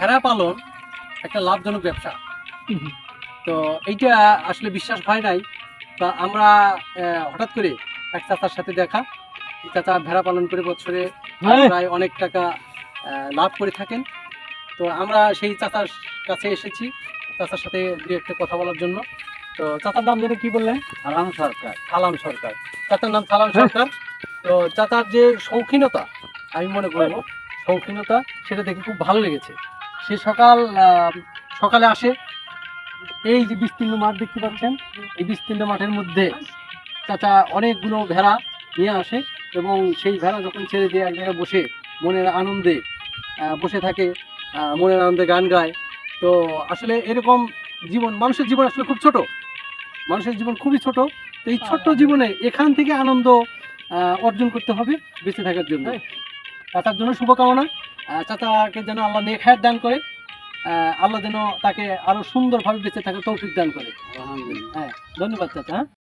ভেড়া পালন একটা লাভজনক ব্যবসা। তো এইটা আসলে বিশ্বাস হয় নাই। তা আমরা হঠাৎ করে এক চাচার সাথে দেখা, চাচা ভেড়া পালন করে বছরে প্রায় অনেক টাকা লাভ করে থাকেন। তো আমরা সেই চাচার কাছে এসেছি চাচার সাথে দু একটা কথা বলার জন্য। তো চাচার নাম যেটা কি বললেন? সালাম সরকার। সালাম সরকার। চাচার নাম সালাম সরকার। তো চাচার যে শৌখিনতা, আমি মনে করবো শৌখিনতা, সেটা দেখে খুব ভালো লেগেছে। সে সকালে আসে, এই যে বিস্তীর্ণ মাঠ দেখতে পাচ্ছেন, এই বিস্তীর্ণ মাঠের মধ্যে চাচা অনেকগুলো ভেড়া নিয়ে আসে এবং সেই ভেড়া যখন ছেড়ে দিয়ে এক জায়গায় বসে মনের আনন্দে বসে থাকে, মনের আনন্দে গান গায়। তো আসলে এরকম জীবন, মানুষের জীবন আসলে খুব ছোট, মানুষের জীবন খুবই ছোট। তো এই ছোট্ট জীবনে এখান থেকে আনন্দ অর্জন করতে হবে বেঁচে থাকার জন্য। চাচার জন্য শুভকামনা। চাচাকে যেন আল্লাহ নেক হায়াত দান করে, আল্লাহ যেন তাকে আরো সুন্দরভাবে বেঁচে থাকার তৌফিক দান করে। হ্যাঁ, ধন্যবাদ চাচা। হ্যাঁ।